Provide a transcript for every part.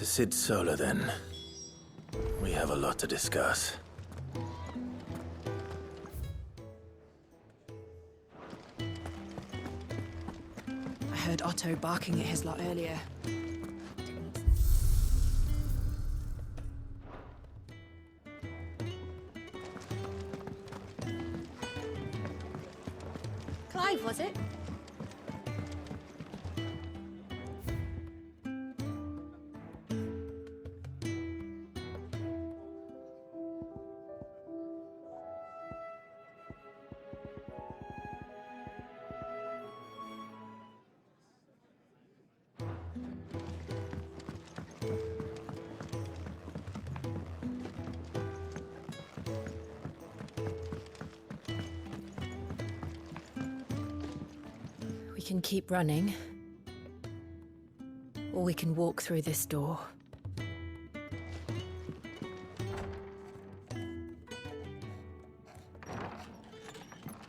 To Sid Solar, then. We have a lot to discuss. I heard Otto barking at his lot earlier. Clive, was it? We can keep running, or we can walk through this door.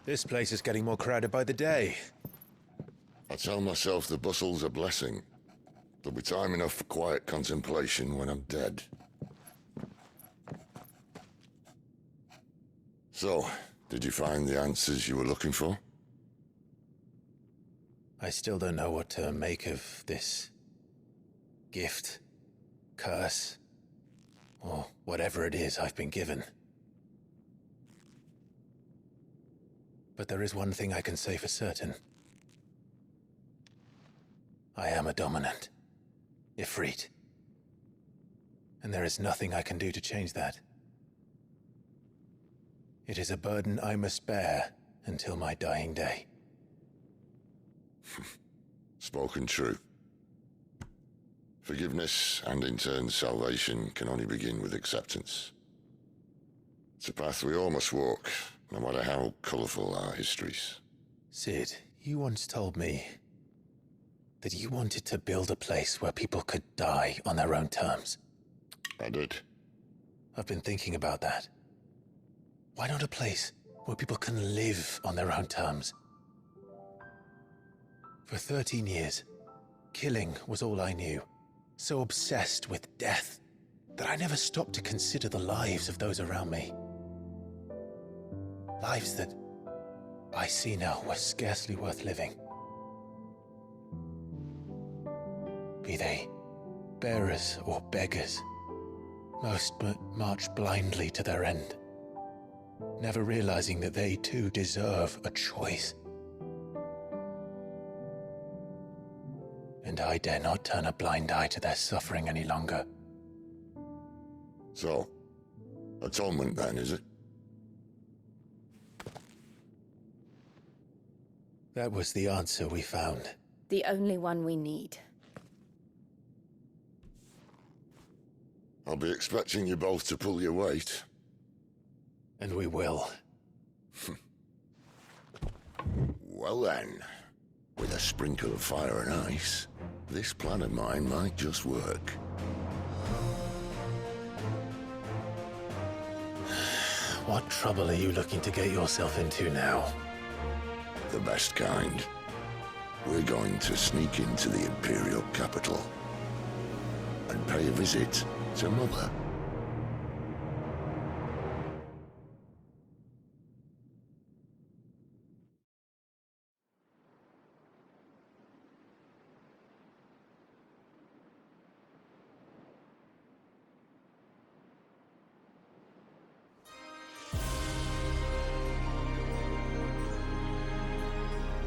This place is getting more crowded by the day. I tell myself the bustle's a blessing. There'll be time enough for quiet contemplation when I'm dead. So, did you find the answers you were looking for? I still don't know what to make of this gift, curse, or whatever it is I've been given. But there is one thing I can say for certain. I am a dominant, Ifrit. And there is nothing I can do to change that. It is a burden I must bear until my dying day. Spoken true. Forgiveness, and in turn salvation, can only begin with acceptance. It's a path we all must walk, no matter how colourful our histories. Sid, you once told me that you wanted to build a place where people could die on their own terms. I did. I've been thinking about that. Why not a place where people can live on their own terms? For 13 years, killing was all I knew. So obsessed with death that I never stopped to consider the lives of those around me. Lives that I see now were scarcely worth living. Be they bearers or beggars, most march blindly to their end, never realizing that they too deserve a choice. And I dare not turn a blind eye to their suffering any longer. So, atonement then, is it? That was the answer we found. The only one we need. I'll be expecting you both to pull your weight. And we will. Well then, with a sprinkle of fire and ice, this plan of mine might just work. What trouble are you looking to get yourself into now? The best kind. We're going to sneak into the Imperial capital and pay a visit to Mother.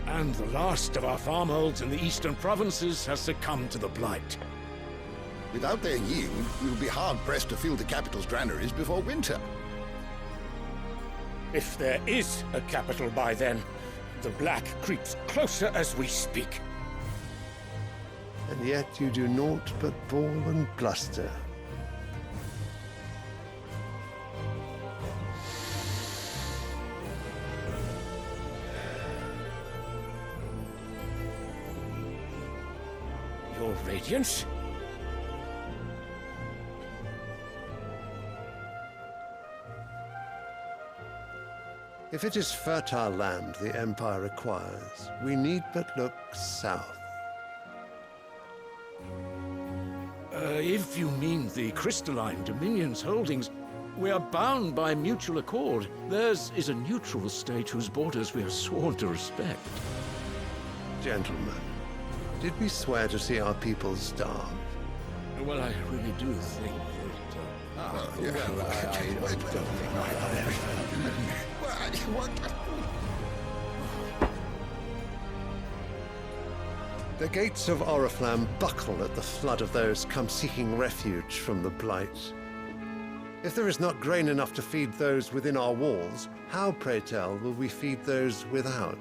And the last of our farmholds in the eastern provinces has succumbed to the blight. Without their yield, we'll be hard-pressed to fill the capital's granaries before winter. If there is a capital by then, the black creeps closer as we speak. And yet you do naught but bawl and bluster. Your Radiance? If it is fertile land the Empire requires, we need but look south. If you mean the crystalline Dominion's holdings, we are bound by mutual accord. Theirs is a neutral state whose borders we are sworn to respect. Gentlemen, did we swear to see our people starve? Well, I really do think that... The gates of Oriflamme buckle at the flood of those come seeking refuge from the Blight. If there is not grain enough to feed those within our walls, how, pray tell, will we feed those without?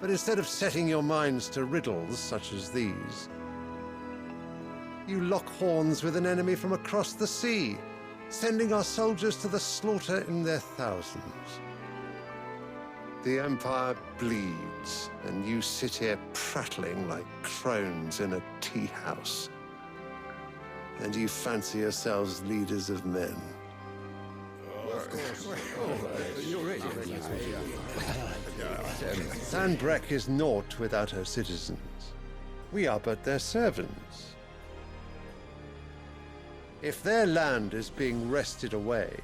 But instead of setting your minds to riddles such as these, you lock horns with an enemy from across the sea, sending our soldiers to the slaughter in their thousands. The Empire bleeds, and you sit here prattling like crones in a tea house. And you fancy yourselves leaders of men. Sandbreck is naught without her citizens. We are but their servants. If their land is being wrested away,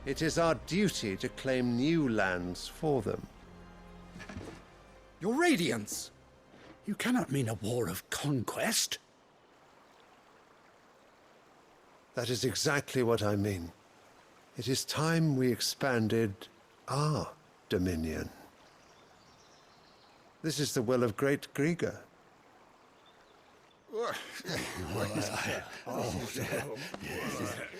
it is our duty to claim new lands for them. Your Radiance! You cannot mean a war of conquest. That is exactly what I mean. It is time we expanded our dominion. This is the will of great Grieger.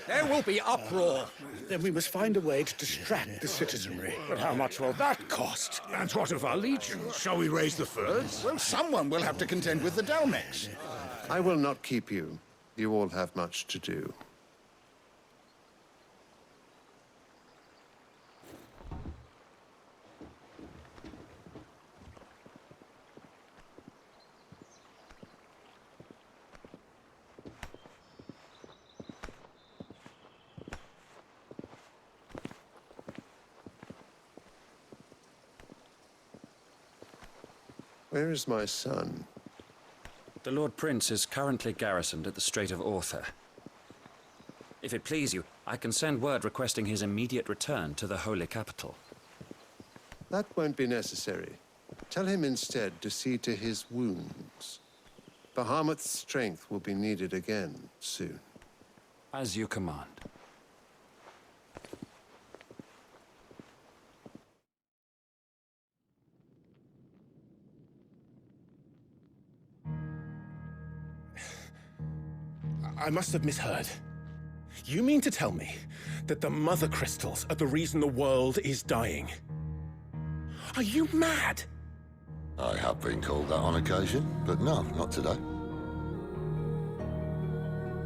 There will be uproar. Then we must find a way to distract the citizenry. But how much will that cost? And what of our legions? Shall we raise the furs? Well, someone will have to contend with the Dalmex. I will not keep you. You all have much to do. Where is my son? The Lord Prince is currently garrisoned at the Strait of Arthur. If it please you, I can send word requesting his immediate return to the Holy Capital. That won't be necessary. Tell him instead to see to his wounds. Bahamut's strength will be needed again soon. As you command. I must have misheard. You mean to tell me that the Mother Crystals are the reason the world is dying? Are you mad? I have been called that on occasion, but no, not today.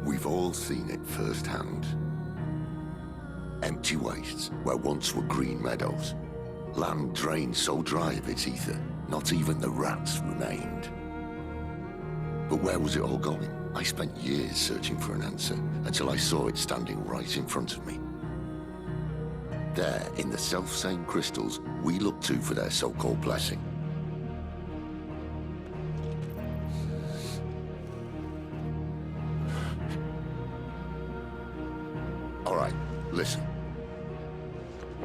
We've all seen it firsthand. Empty wastes where once were green meadows. Land drained so dry of its ether, not even the rats remained. But where was it all going? I spent years searching for an answer, until I saw it standing right in front of me. There, in the self-same crystals we look to for their so-called blessing. All right, listen.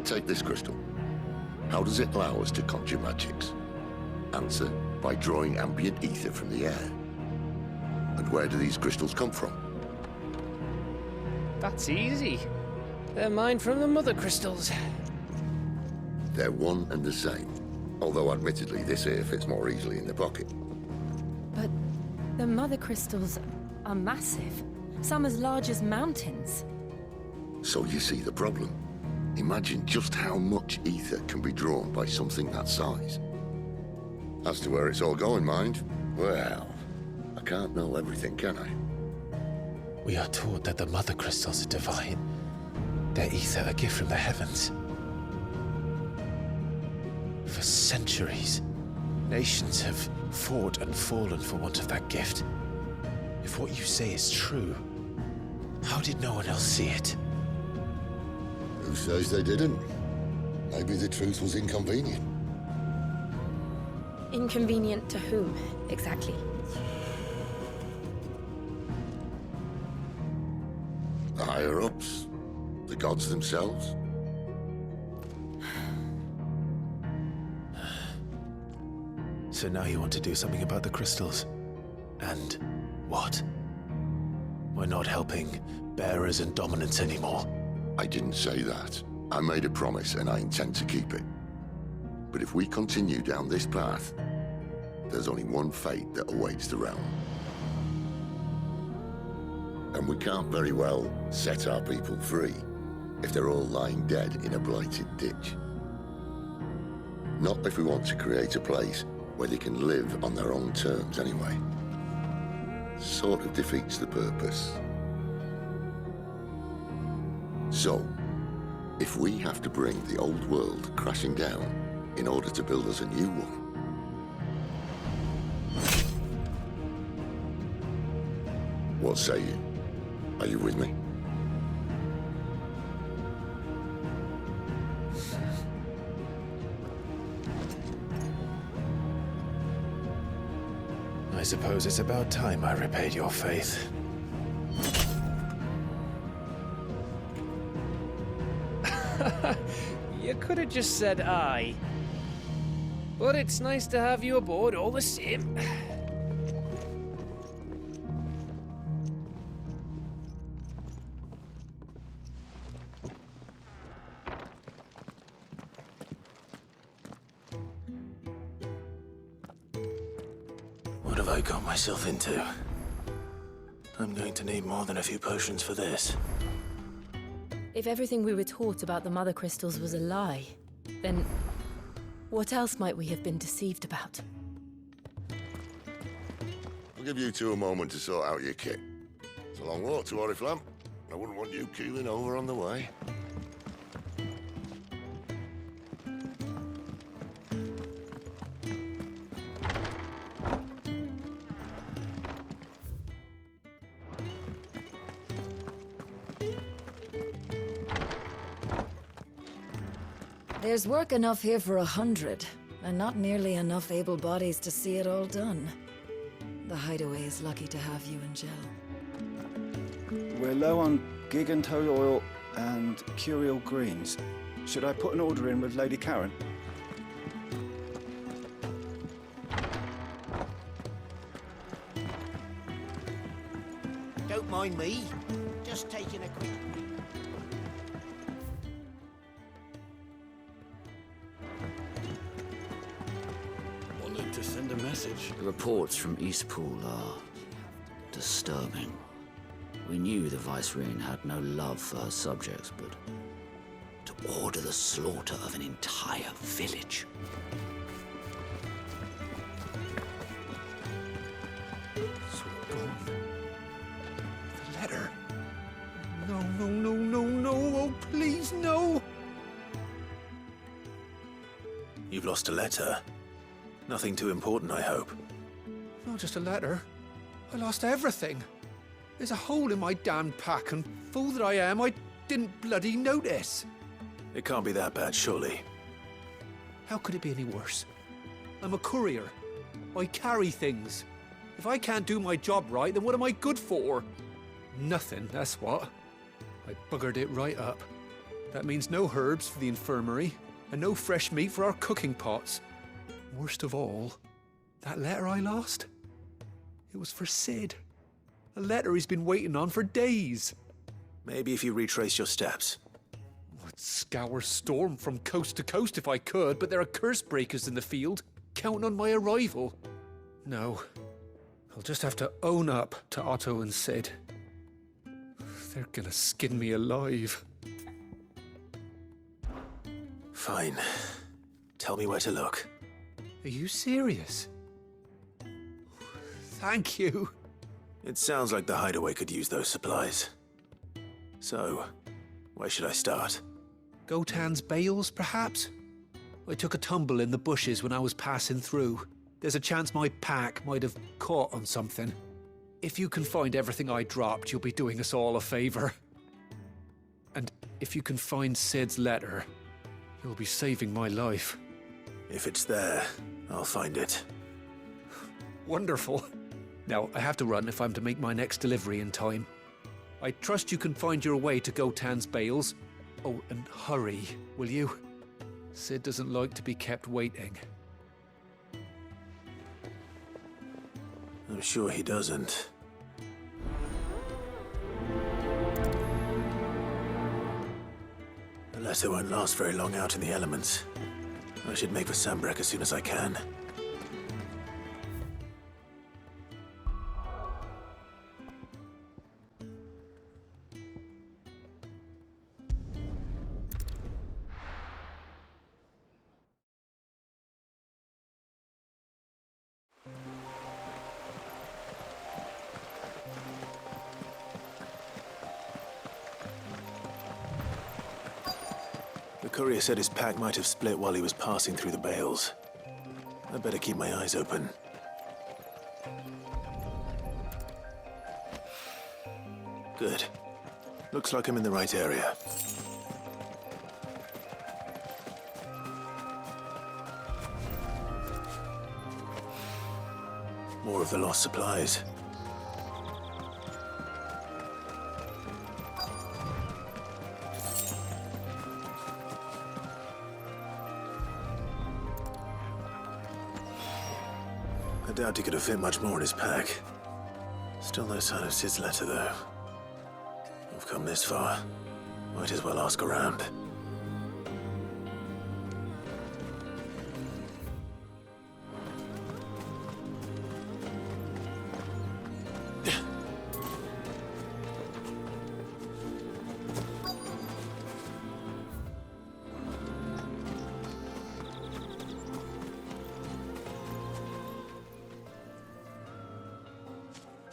Take this crystal. How does it allow us to conjure magics? Answer, by drawing ambient ether from the air. And where do these crystals come from? That's easy. They're mined from the Mother Crystals. They're one and the same. Although admittedly this here fits more easily in the pocket. But the Mother Crystals are massive. Some as large as mountains. So you see the problem. Imagine just how much ether can be drawn by something that size. As to where it's all going, mind, well, I can't know everything, can I? We are taught that the Mother Crystals are divine. Their ether a gift from the heavens. For centuries, nations have fought and fallen for want of that gift. If what you say is true, how did no one else see it? Who says they didn't? Maybe the truth was inconvenient. Inconvenient to whom, exactly? higher-ups? The gods themselves? So now you want to do something about the crystals? And what? We're not helping bearers and dominants anymore. I didn't say that. I made a promise and I intend to keep it. But if we continue down this path, there's only one fate that awaits the realm. And we can't very well set our people free if they're all lying dead in a blighted ditch. Not if we want to create a place where they can live on their own terms anyway. Sort of defeats the purpose. So, if we have to bring the old world crashing down in order to build us a new one, what say you? Are you with me? I suppose it's about time I repaid your faith. You could have just said aye. But it's nice to have you aboard all the same. What have I got myself into? I'm going to need more than a few potions for this. If everything we were taught about the Mother Crystals was a lie, then what else might we have been deceived about? I'll give you two a moment to sort out your kit. It's a long walk to Oriflamme. I wouldn't want you keeling over on the way. There's work enough here for 100, and not nearly enough able bodies to see it all done. The Hideaway is lucky to have you and Jill. We're low on gig and toad oil and curial greens. Should I put an order in with Lady Karen? Don't mind me. Just taking a quick... Wanted to send a message. The reports from Eastpool are disturbing. We knew the Vicereine had no love for her subjects, but to order the slaughter of an entire village. So gone. The letter. No, no, no, no, no. Oh, please, no. You've lost a letter. Nothing too important, I hope. Not just a letter. I lost everything. There's a hole in my damned pack, and fool that I am, I didn't bloody notice. It can't be that bad, surely. How could it be any worse? I'm a courier. I carry things. If I can't do my job right, then what am I good for? Nothing, that's what. I buggered it right up. That means no herbs for the infirmary, and no fresh meat for our cooking pots. Worst of all, that letter I lost? It was for Sid. A letter he's been waiting on for days. Maybe if you retrace your steps. I'd scour Storm from coast to coast if I could, but there are curse breakers in the field, counting on my arrival. No, I'll just have to own up to Otto and Sid. They're gonna skin me alive. Fine. Tell me where to look. Are you serious? Thank you. It sounds like the Hideaway could use those supplies. So, where should I start? Gotan's bales, perhaps? I took a tumble in the bushes when I was passing through. There's a chance my pack might have caught on something. If you can find everything I dropped, you'll be doing us all a favor. And if you can find Sid's letter, you'll be saving my life. If it's there, I'll find it. Wonderful. Now, I have to run if I'm to make my next delivery in time. I trust you can find your way to Gotan's bales. Oh, and hurry, will you? Sid doesn't like to be kept waiting. I'm sure he doesn't. The letter won't last very long out in the elements. I should make for Sambrek as soon as I can. The courier said his pack might have split while he was passing through the bales. I'd better keep my eyes open. Good. Looks like I'm in the right area. More of the lost supplies. I doubt he could have fit much more in his pack. Still no sign of Sid's letter, though. I've come this far. Might as well ask around.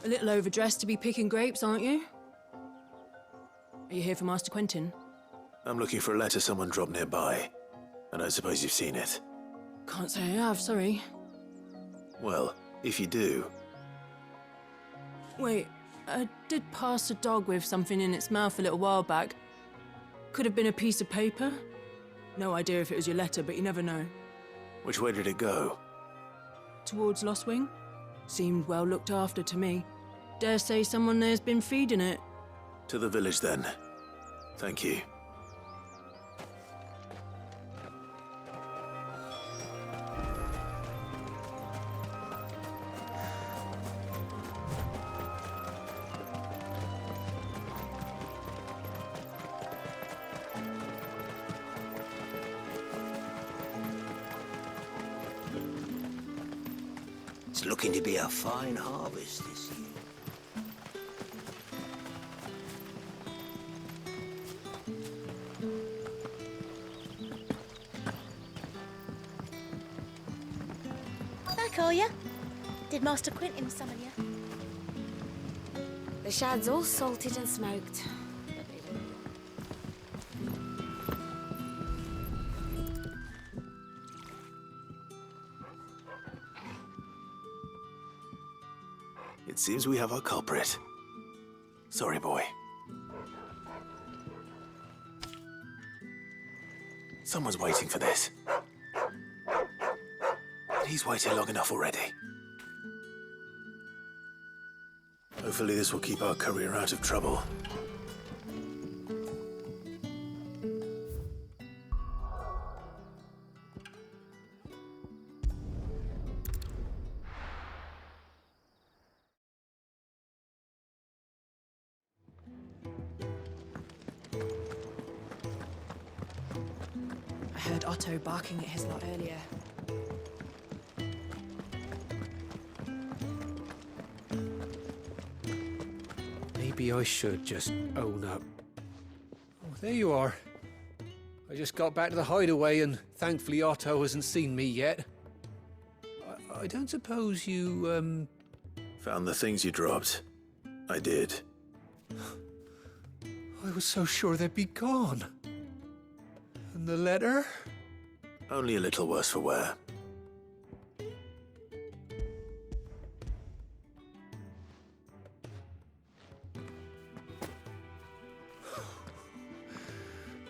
A little overdressed to be picking grapes, aren't you? Are you here for Master Quentin? I'm looking for a letter someone dropped nearby, and I suppose you've seen it. Can't say I have, sorry. Well, if you do... Wait, I did pass a dog with something in its mouth a little while back. Could have been a piece of paper. No idea if it was your letter, but you never know. Which way did it go? Towards Lostwing? Seemed well looked after to me. Dare say someone there's been feeding it. To the village, then. Thank you. It's looking to be a fine harvest this year. Back, are ya? Did Master Quentin summon ya? The shad's all salted and smoked. It seems we have our culprit. Sorry, boy. Someone's waiting for this. But he's waited long enough already. Hopefully this will keep our courier out of trouble. I heard Otto barking at his lot earlier. Maybe I should just own up. Oh, there you are. I just got back to the hideaway and thankfully Otto hasn't seen me yet. I don't suppose you, Found the things you dropped. I did. I was so sure they'd be gone. And the letter? Only a little worse for wear.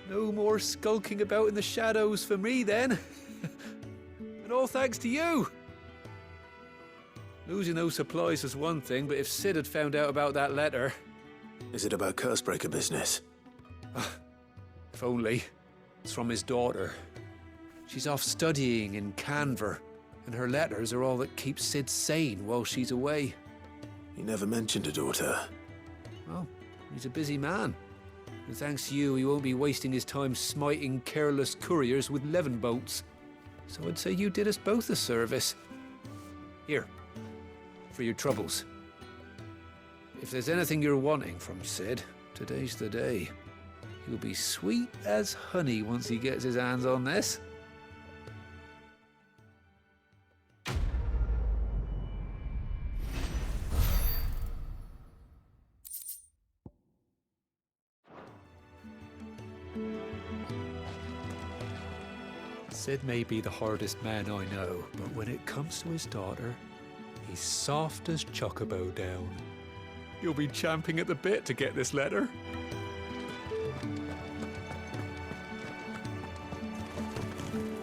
No more skulking about in the shadows for me, then. And all thanks to you. Losing those supplies was one thing, but if Sid had found out about that letter... Is it about Cursebreaker business? If only. It's from his daughter. She's off studying in Canver, and her letters are all that keeps Sid sane while she's away. He never mentioned a daughter. Well, he's a busy man. And thanks to you, he won't be wasting his time smiting careless couriers with levin bolts. So I'd say you did us both a service. Here, for your troubles. If there's anything you're wanting from Sid, today's the day. He'll be sweet as honey once he gets his hands on this. Sid may be the hardest man I know, but when it comes to his daughter, he's soft as Chocobo down. You'll be champing at the bit to get this letter.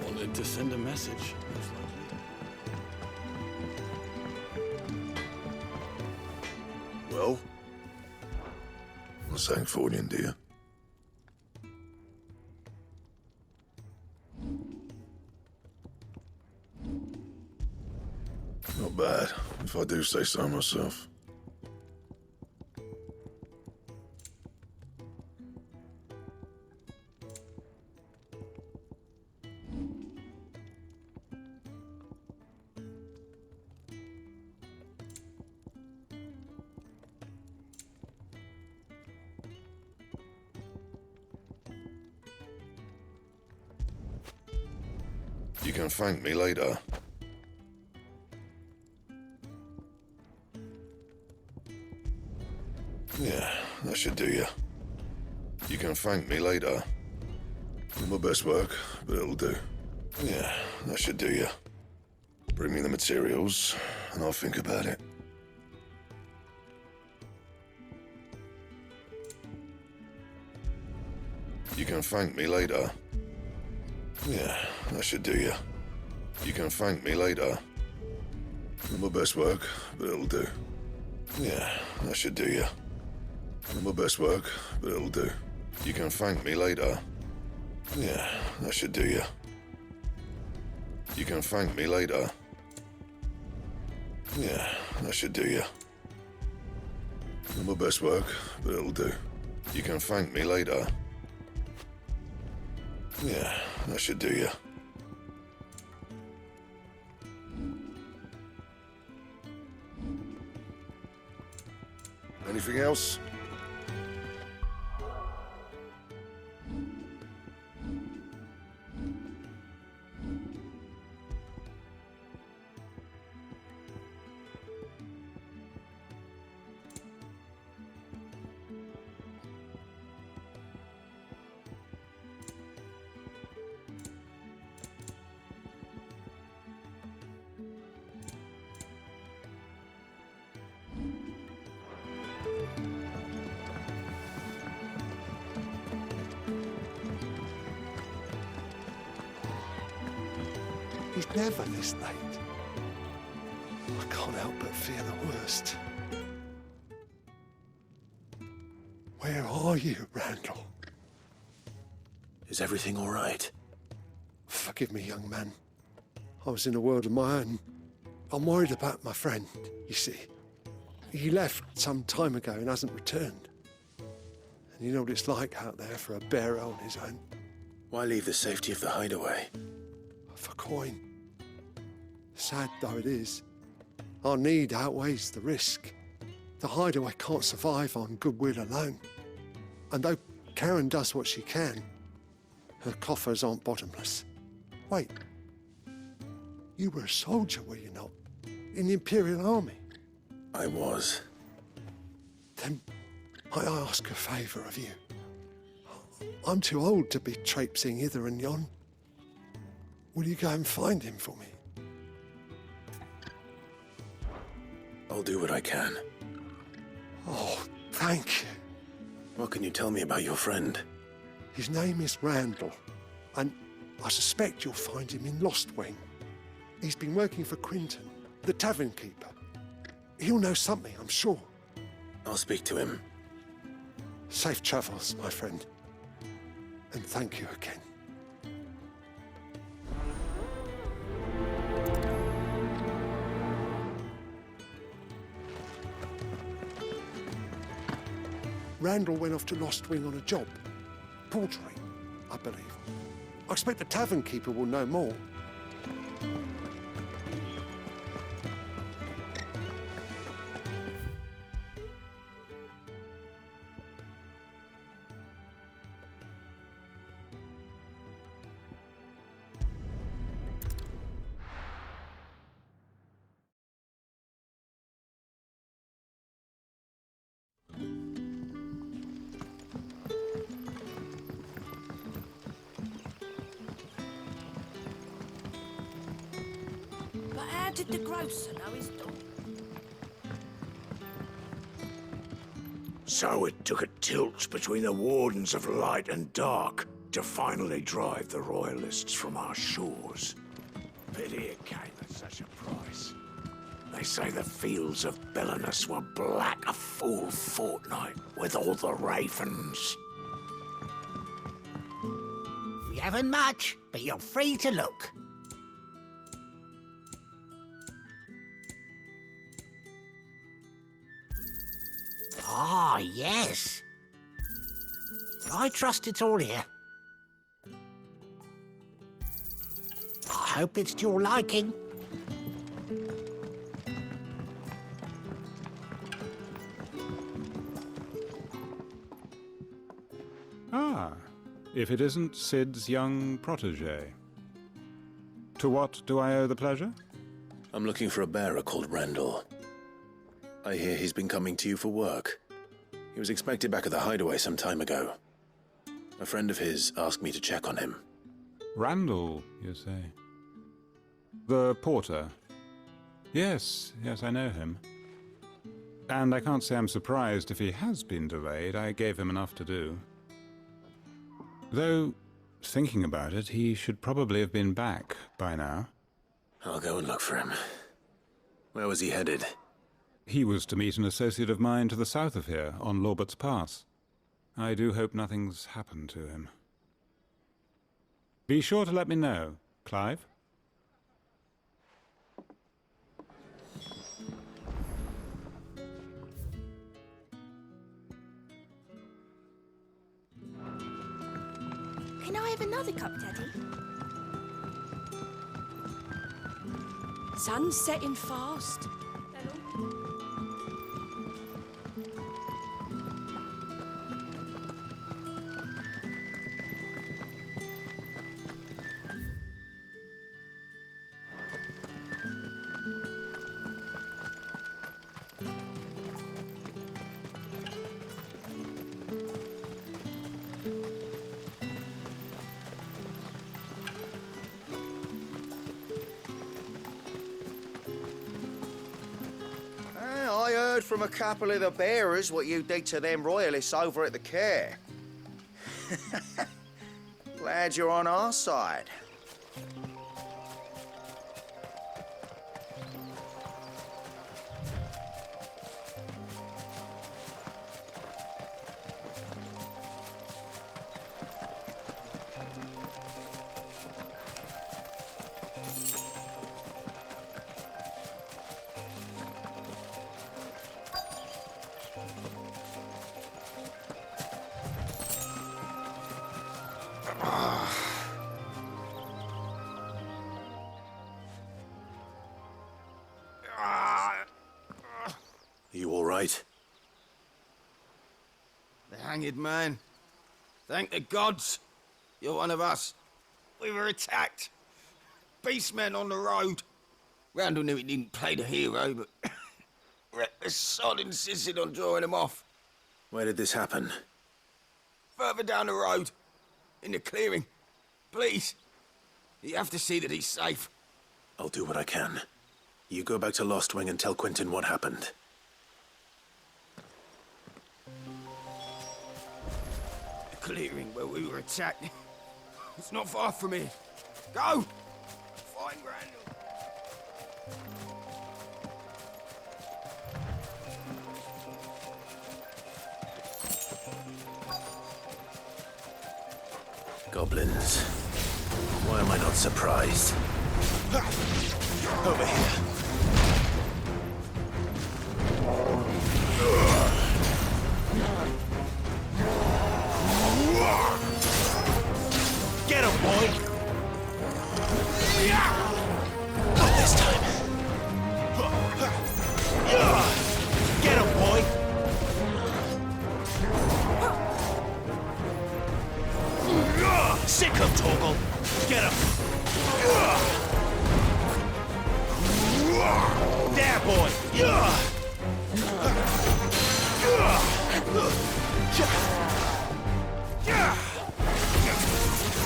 Wanted to send a message, most likely. Well? What's Sancfordian, dear? Not bad, if I do say so myself. You can thank me later. Yeah, that should do you. You can thank me later. Not my best work, but it'll do. Yeah, that should do you. Bring me the materials, and I'll think about it. You can thank me later. Yeah, that should do you. You can thank me later. Not my best work, but it'll do. Yeah, that should do you. Not my best work, but it'll do. You can thank me later. Yeah, that should do you. You can thank me later. Yeah, that should do you. Not my best work, but it'll do. You can thank me later. Yeah, that should do you. Anything else? He's never this late. I can't help but fear the worst. Where are you, Randall? Is everything all right? Forgive me, young man. I was in a world of my own. I'm worried about my friend, you see. He left some time ago and hasn't returned. And you know what it's like out there for a bearer on his own. Why leave the safety of the hideaway? For coin. Sad though it is, our need outweighs the risk. The hideaway can't survive on goodwill alone. And though Karen does what she can, her coffers aren't bottomless. Wait, you were a soldier, were you not? In the Imperial Army? I was. Then I ask a favour of you. I'm too old to be traipsing hither and yon. Will you go and find him for me? I'll do what I can. Oh, thank you. What can you tell me about your friend? His name is Randall, and I suspect you'll find him in Lost Wing. He's been working for Quinton, the tavern keeper. He'll know something, I'm sure. I'll speak to him. Safe travels, my friend. And thank you again. Randall went off to Lost Wing on a job. Portering, I believe. I expect the tavern keeper will know more. But how did the grocer know his dog? So it took a tilt between the Wardens of Light and Dark to finally drive the Royalists from our shores. Pity it came at such a price. They say the fields of Belenus were black a full fortnight with all the ravens. We haven't much, but you're free to look. Ah, yes. I trust it's all here. I hope it's to your liking. Ah, if it isn't Sid's young protege. To what do I owe the pleasure? I'm looking for a bearer called Randall. I hear he's been coming to you for work. He was expected back at the hideaway some time ago. A friend of his asked me to check on him. Randall, you say? The porter? Yes, I know him. And I can't say I'm surprised if he has been delayed. I gave him enough to do. Though, thinking about it, he should probably have been back by now. I'll go and look for him. Where was he headed? He was to meet an associate of mine to the south of here, on Lorbert's Pass. I do hope nothing's happened to him. Be sure to let me know, Clive. Can I have another cup, Daddy? Sun's setting fast. I heard from a couple of the bearers what you did to them royalists over at the care. Glad you're on our side. You all right? The hanged man. Thank the gods. You're one of us. We were attacked. Beastmen on the road. Randall knew he didn't play the hero, but reckless sod insisted on drawing him off. Where did this happen? Further down the road. In the clearing. Please. You have to see that he's safe. I'll do what I can. You go back to Lost Wing and tell Quentin what happened. The clearing where we were attacked. It's not far from here. Go! Find Randall. Goblins. Why am I not surprised? Over here. Get him, boy! Not this time. Get him, boy! Sick of Torgal! Get him! There, boy!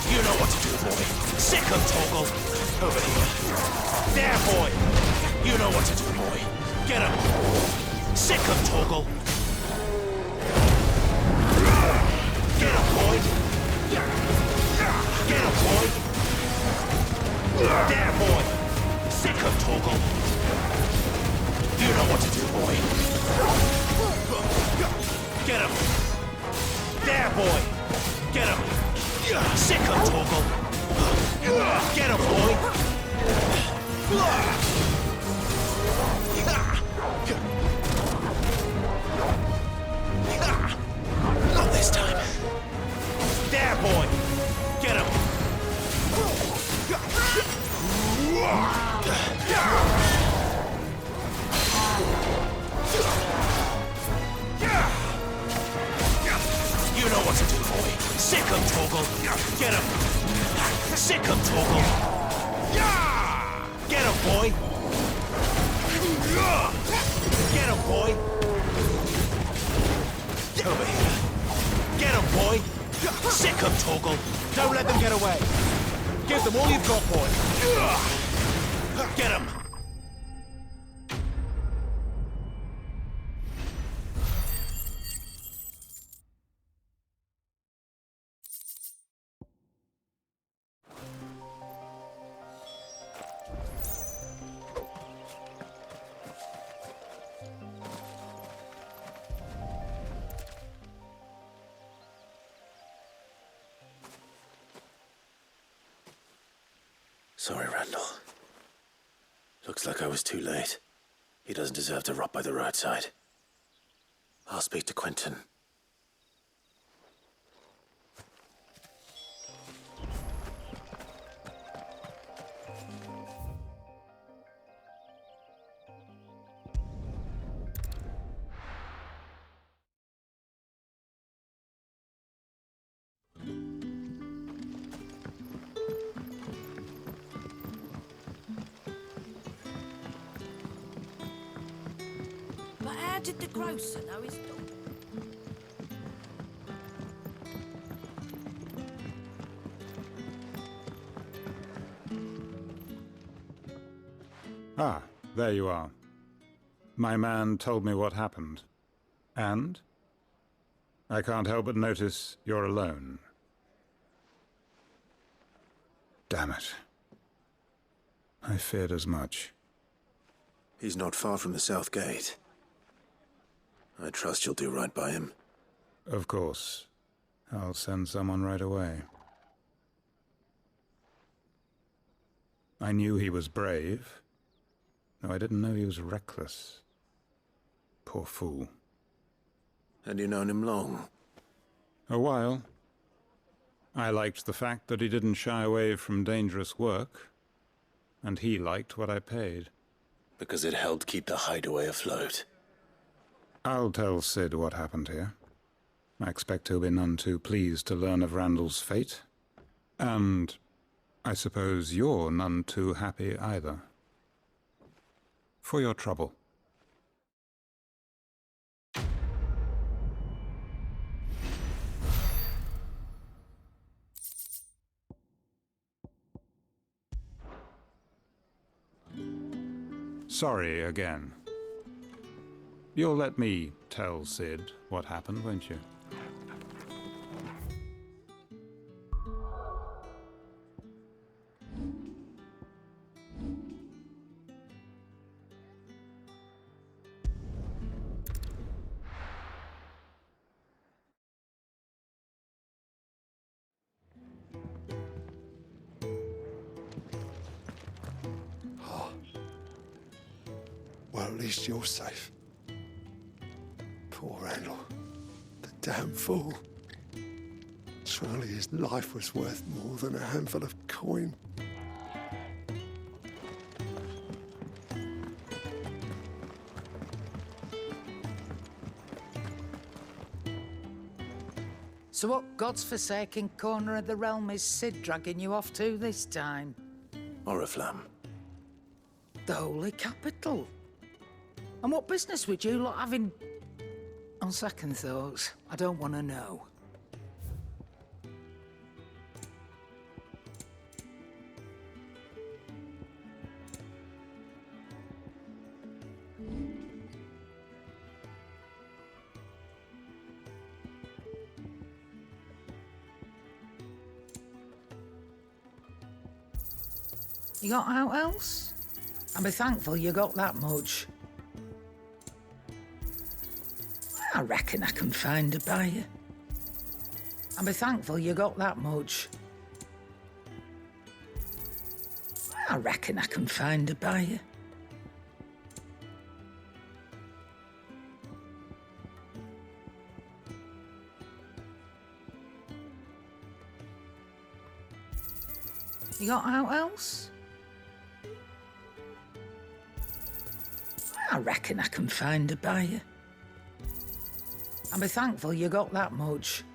You know what to do, boy. Sick of Torgal! Over here. There, boy! You know what to do, boy. Get him! Sick of Torgal! Get him, boy! Get him, boy! There, boy! Sick of Torgal! You know what to do, boy. Get him! There, boy! Get him! Sick of Torgal! Get him, boy! Not this time. There, boy! Get him! You know what to do, boy. Sick of Torgal. Get him. Sick of Torgal. Get him, boy. Get him, boy. Over here. Get him, boy. Sick of Torgal. Don't let them get away. Give them all you've got, boy. Get him. Sorry, Randall. Looks like I was too late. He doesn't deserve to rot by the roadside. I'll speak to Quentin. But how did the grocer know his dog? Ah, there you are. My man told me what happened. And? I can't help but notice you're alone. Damn it. I feared as much. He's not far from the South Gate. I trust you'll do right by him. Of course. I'll send someone right away. I knew he was brave, though I didn't know he was reckless. Poor fool. Had you known him long? A while. I liked the fact that he didn't shy away from dangerous work, and he liked what I paid. Because it helped keep the hideaway afloat. I'll tell Sid what happened here. I expect he'll be none too pleased to learn of Randall's fate. And I suppose you're none too happy either. For your trouble. Sorry again. You'll let me tell Sid what happened, won't you? Well, at least you're safe. Poor Randall. The damn fool. Surely his life was worth more than a handful of coin. So what god's-forsaken corner of the realm is Sid dragging you off to this time? Oriflamme. The Holy Capital. And what business would you lot have in... On second thoughts, I don't want to know. You got out else? I'll be thankful you got that much. I reckon I can find a buyer. I'll be thankful you got that much. I reckon I can find a buyer. You got out else? I reckon I can find a buyer. I'll be thankful you got that much.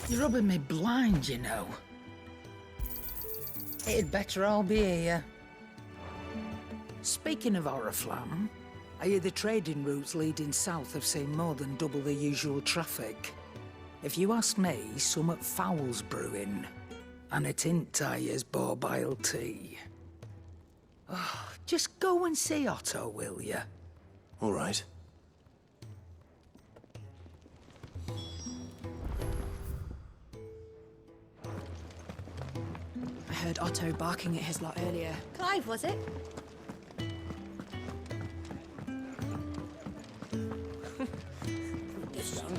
You're rubbing me blind, you know. It'd better all be here. Speaking of Oriflamme, I hear the trading routes leading south have seen more than double the usual traffic. If you ask me, summat foul's brewing. And it ain't Tyre's borbile tea. Oh, just go and see Otto, will you? All right. I heard Otto barking at his lot earlier. Clive, was it?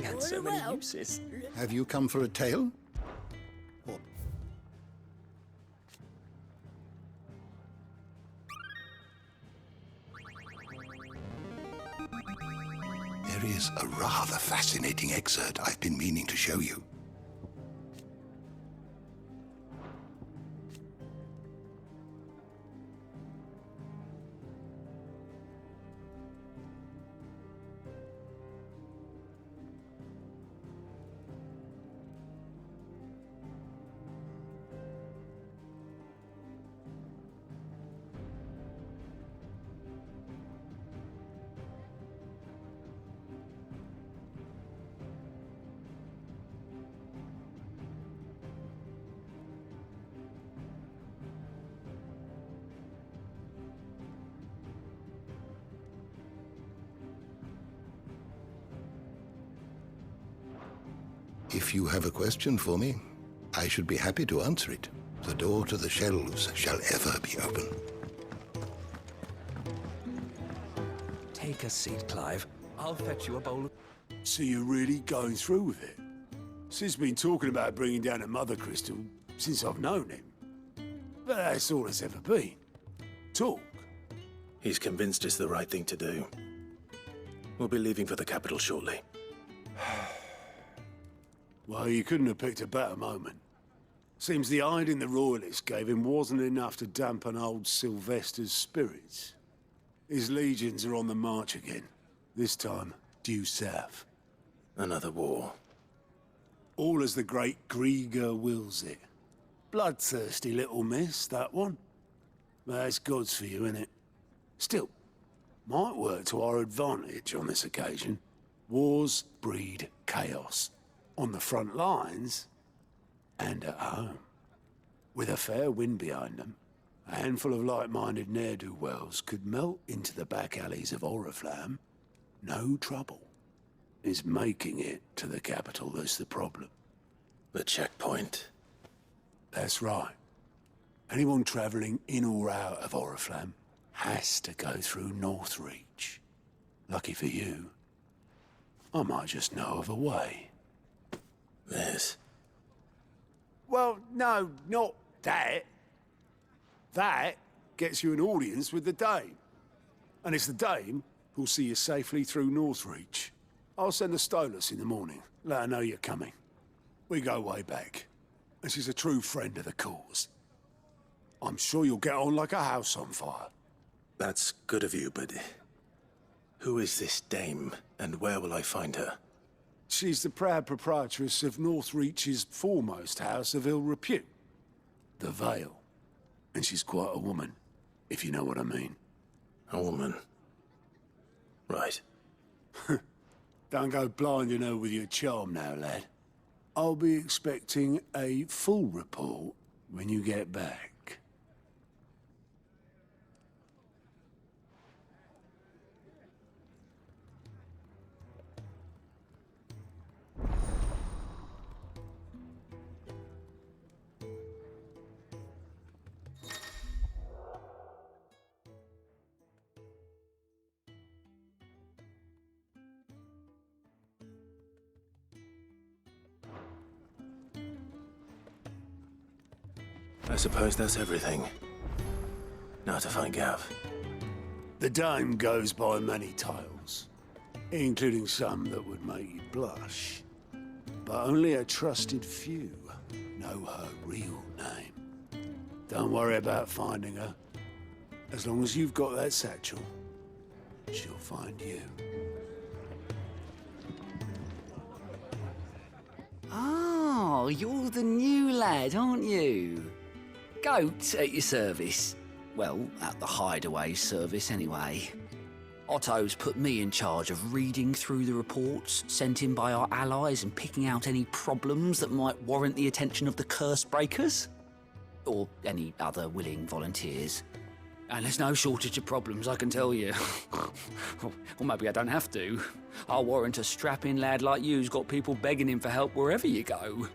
Had so many uses. Have you come for a tale? Or... There is a rather fascinating excerpt I've been meaning to show you. If you have a question for me, I should be happy to answer it. The door to the shelves shall ever be open. Take a seat, Clive. I'll fetch you a bowl of... So you're really going through with it? Sid's been talking about bringing down a mother crystal since I've known him. But that's all it's ever been. Talk. He's convinced it's the right thing to do. We'll be leaving for the capital shortly. Well, you couldn't have picked a better moment. Seems the hiding the Royalists gave him wasn't enough to dampen old Sylvester's spirits. His legions are on the march again. This time, due south. Another war. All as the great Grieger wills it. Bloodthirsty little miss, that one. That's God's for you, innit? Still, might work to our advantage on this occasion. Wars breed chaos. On the front lines, and at home. With a fair wind behind them, a handful of like-minded ne'er-do-wells could melt into the back alleys of Oriflamme. No trouble. Is making it to the capital that's the problem. The checkpoint. That's right. Anyone travelling in or out of Oriflamme has to go through Northreach. Lucky for you, I might just know of a way. This? Well, no, not that. That gets you an audience with the Dame. And it's the Dame who'll see you safely through Northreach. I'll send the Stolas in the morning. Let her know you're coming. We go way back. And she's a true friend of the cause. I'm sure you'll get on like a house on fire. That's good of you, but who is this dame, and where will I find her? She's the proud proprietress of Northreach's foremost house of ill repute, the Vale. And she's quite a woman, if you know what I mean. A woman? Right. Don't go blinding her with your charm now, lad. I'll be expecting a full report when you get back. I suppose that's everything. Now to find Gav. The Dame goes by many titles, including some that would make you blush. But only a trusted few know her real name. Don't worry about finding her. As long as you've got that satchel, she'll find you. Oh, you're the new lad, aren't you? Goat at your service. Well, at the Hideaway service, anyway. Otto's put me in charge of reading through the reports sent in by our allies and picking out any problems that might warrant the attention of the curse breakers. Or any other willing volunteers. And there's no shortage of problems, I can tell you. Or maybe I don't have to. I'll warrant a strapping lad like you's got people begging him for help wherever you go.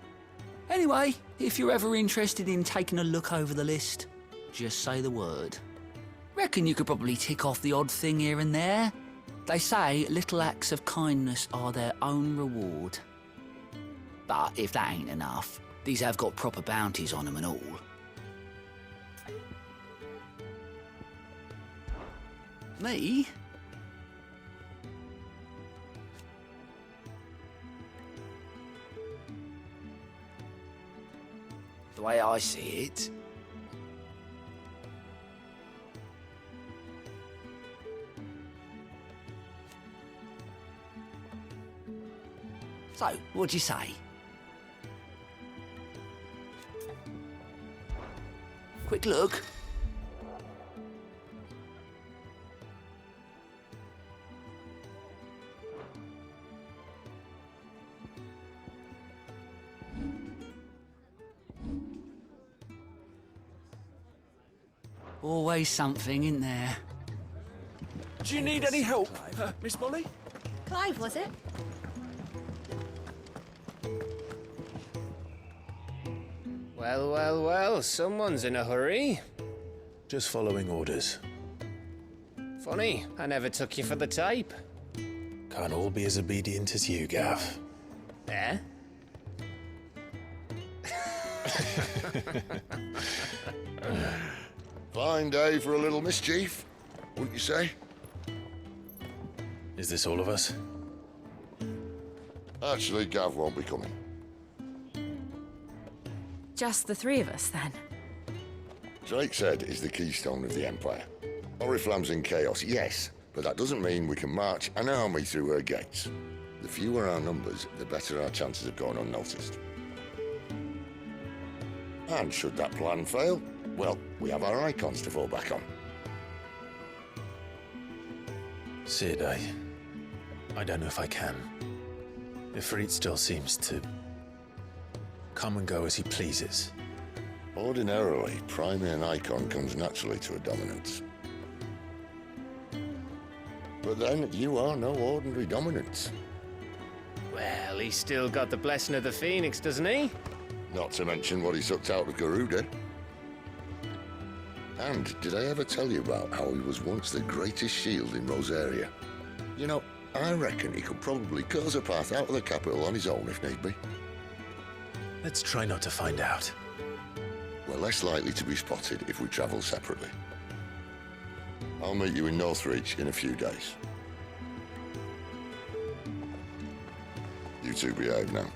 Anyway, if you're ever interested in taking a look over the list, just say the word. Reckon you could probably tick off the odd thing here and there. They say little acts of kindness are their own reward. But if that ain't enough, these have got proper bounties on them and all. Me? The way I see it, so, what'd you say? Quick look. Always something, isn't there? Do you need any help, Miss Molly? Clive, was it? Well, well, well, someone's in a hurry. Just following orders. Funny, I never took you for the type. Can't all be as obedient as you, Gav. Eh? Fine day for a little mischief, wouldn't you say? Is this all of us? Actually, Gav won't be coming. Just the three of us, then? Drake said is the keystone of the Empire. Oriflamme's in chaos, yes, but that doesn't mean we can march an army through her gates. The fewer our numbers, the better our chances of going unnoticed. And should that plan fail, well, we have our icons to fall back on. Sid, I don't know if I can. Ifrit still seems to come and go as he pleases. Ordinarily, priming an icon comes naturally to a dominance. But then, you are no ordinary dominance. Well, he's still got the blessing of the Phoenix, doesn't he? Not to mention what he sucked out of Garuda. And did I ever tell you about how he was once the greatest shield in Rosaria? You know, I reckon he could probably cut us a path out of the capital on his own if need be. Let's try not to find out. We're less likely to be spotted if we travel separately. I'll meet you in Northreach in a few days. You two behave now.